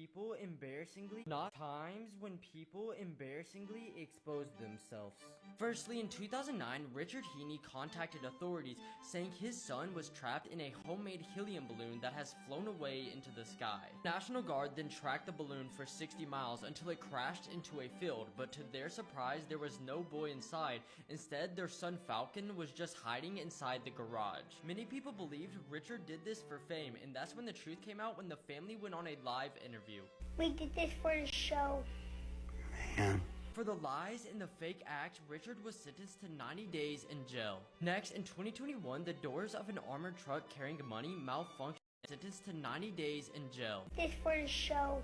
people embarrassingly exposed themselves. Firstly, in 2009, Richard Heaney contacted authorities saying his son was trapped in a homemade helium balloon that has flown away into the sky. National Guard then tracked the balloon for 60 miles until it crashed into a field, but to their surprise, there was no boy inside. Instead, their son Falcon was just hiding inside the garage. Many people believed Richard did this for fame, and that's when the truth came out when the family went on a live interview. We did this for the show. Man. For the lies and the fake act, Richard was sentenced to 90 days in jail. Next, in 2021, the doors of an armored truck carrying money malfunctioned, sentenced to 90 days in jail. This for the show.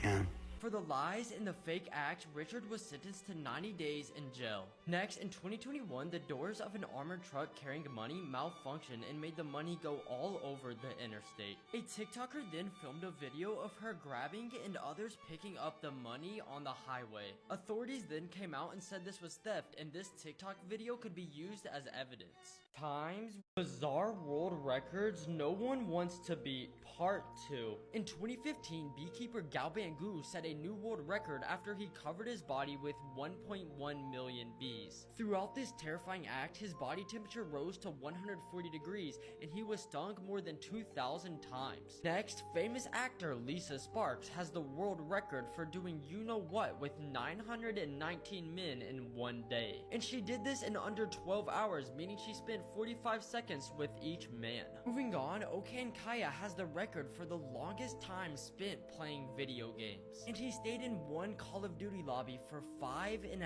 Man. For the lies and the fake act, Richard was sentenced to 90 days in jail. Next, in 2021, the doors of an armored truck carrying money malfunctioned and made the money go all over the interstate. A TikToker then filmed a video of her grabbing and others picking up the money on the highway. Authorities then came out and said this was theft, and this TikTok video could be used as evidence. Times bizarre world records no one wants to beat. Part 2. In 2015, beekeeper Gao Banggu set a new world record after he covered his body with 1.1 million bees. Throughout this terrifying act, his body temperature rose to 140 degrees and he was stung more than 2,000 times. Next, famous actor Lisa Sparks has the world record for doing you-know-what with 919 men in one day. And she did this in under 12 hours, meaning she spent 45 seconds with each man. Moving on, Okan Kaya has the record for the longest time spent playing video games, and he stayed in one Call of Duty lobby for 5.5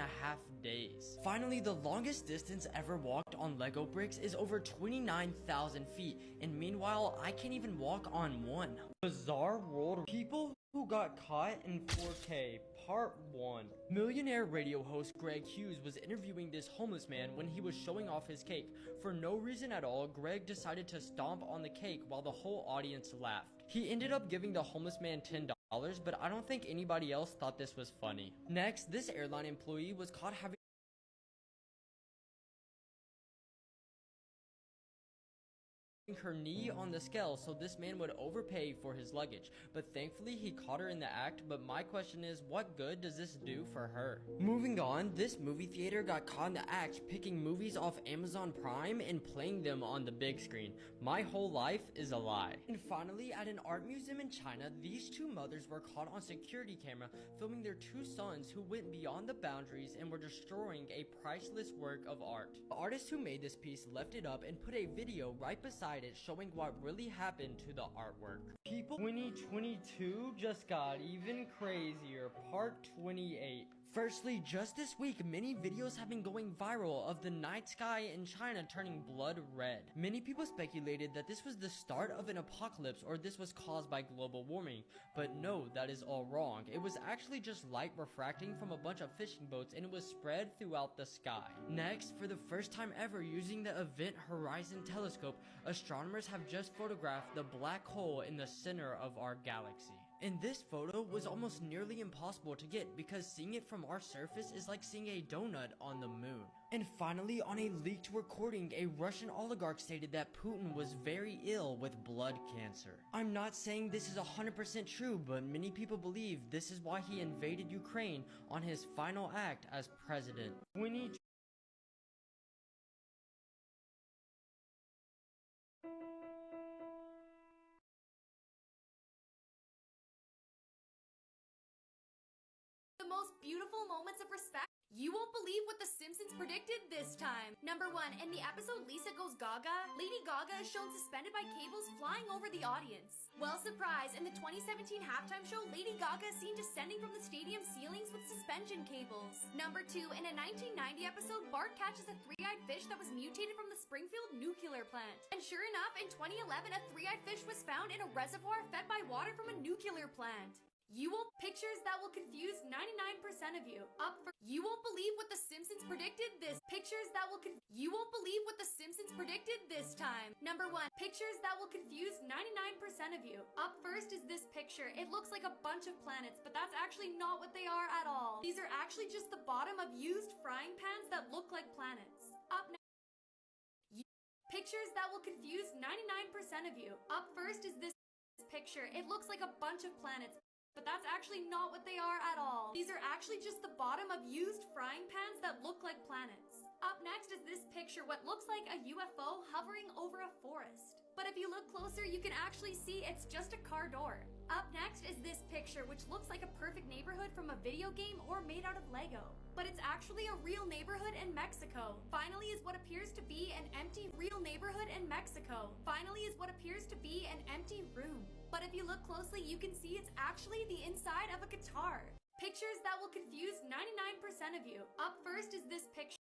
days. Finally, the longest distance ever walked on Lego bricks is over 29,000 feet, and meanwhile, I can't even walk on one. Bizarre world people who got caught in 4K. Part 1. Millionaire radio host Greg Hughes was interviewing this homeless man when he was showing off his cake. For no reason at all, Greg decided to stomp on the cake while the whole audience laughed. He ended up giving the homeless man $10, but I don't think anybody else thought this was funny. Next, this airline employee was caught having her knee on the scale so this man would overpay for his luggage, but thankfully he caught her in the act. But my question is, what good does this do for her? Moving on, this movie theater got caught in the act picking movies off Amazon Prime and playing them on the big screen. My whole life is a lie. And finally, at an art museum in China, these two mothers were caught on security camera filming their two sons who went beyond the boundaries and were destroying a priceless work of art. The artist who made this piece left it up and put a video right beside it showing what really happened to the artwork. People, 2022 just got even crazier. Part 28. Firstly, just this week, many videos have been going viral of the night sky in China turning blood red. Many people speculated that this was the start of an apocalypse or this was caused by global warming, but no, that is all wrong. It was actually just light refracting from a bunch of fishing boats and it was spread throughout the sky. Next, for the first time ever using the Event Horizon telescope, astronomers have just photographed the black hole in the center of our galaxy. And this photo was almost nearly impossible to get because seeing it from our surface is like seeing a donut on the moon. And finally, on a leaked recording, a Russian oligarch stated that Putin was very ill with blood cancer. I'm not saying this is 100% true, but many people believe this is why he invaded Ukraine on his final act as president. The most beautiful moments of respect. You won't believe what The Simpsons predicted this time. Number 1, in the episode Lisa Goes Gaga, Lady Gaga is shown suspended by cables flying over the audience. Well, surprise, in the 2017 halftime show, Lady Gaga is seen descending from the stadium ceilings with suspension cables. Number 2, in a 1990 episode, Bart catches a three-eyed fish that was mutated from the Springfield nuclear plant. And sure enough, in 2011, a three-eyed fish was found in a reservoir fed by water from a nuclear plant. You won't pictures that will confuse 99% of you. You won't believe what The Simpsons predicted this. Pictures that will You won't believe what The Simpsons predicted this time. Number 1, pictures that will confuse 99% of you. Up first is this picture. It looks like a bunch of planets, but that's actually not what they are at all. These are actually just the bottom of used frying pans that look like planets. Up next. Pictures that will confuse 99% of you. Up first is this picture, it looks like a bunch of planets, but that's actually not what they are at all. These are actually just the bottom of used frying pans that look like planets. Up next is this picture, what looks like a UFO hovering over a forest. But if you look closer, you can actually see it's just a car door. Up next is this picture, which looks like a perfect neighborhood from a video game or made out of Lego. But it's actually a real neighborhood in Mexico. Finally is what appears to be an empty real neighborhood in Mexico. Finally is what appears to be an empty room. But if you look closely, you can see it's actually the inside of a guitar. Pictures that will confuse 99% of you. Up first is this picture.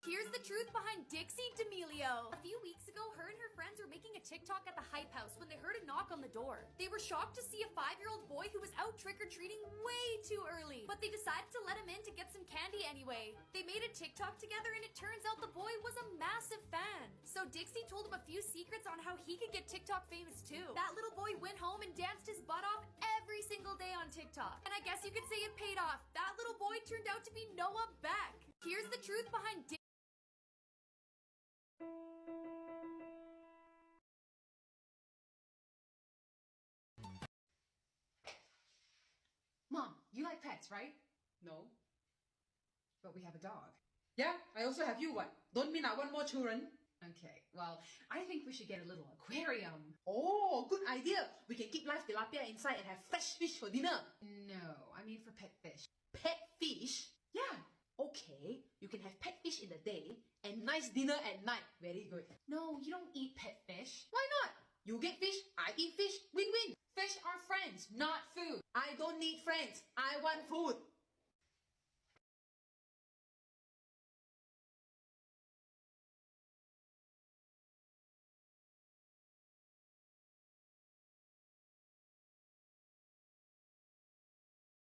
Here's the truth behind Dixie D'Amelio. A few weeks ago, her and her friends were making a TikTok at the Hype House when they heard a knock on the door. They were shocked to see a 5-year-old boy who was out trick-or-treating way too early, but they decided to let him in to get some candy anyway. They made a TikTok together and it turns out the boy was a massive fan. So Dixie told him a few secrets on how he could get TikTok famous too. That little boy went home and danced his butt off every single day on TikTok. And I guess you could say it paid off. That little boy turned out to be Noah Beck. Here's the truth behind Mom, you like pets, right? No. But we have a dog. Yeah, I also have you. What? Don't mean I want more children? Okay, well, I think we should get a little aquarium. Oh, good idea. We can keep live tilapia inside and have fresh fish for dinner. No, I mean for pet fish. Pet fish? Yeah. Okay, you can have pet fish in the day and nice dinner at night. Very good. No, you don't eat pet fish. Why not? You get fish, I eat fish. Win-win. Fish are friends, not food. I don't need friends. I want food.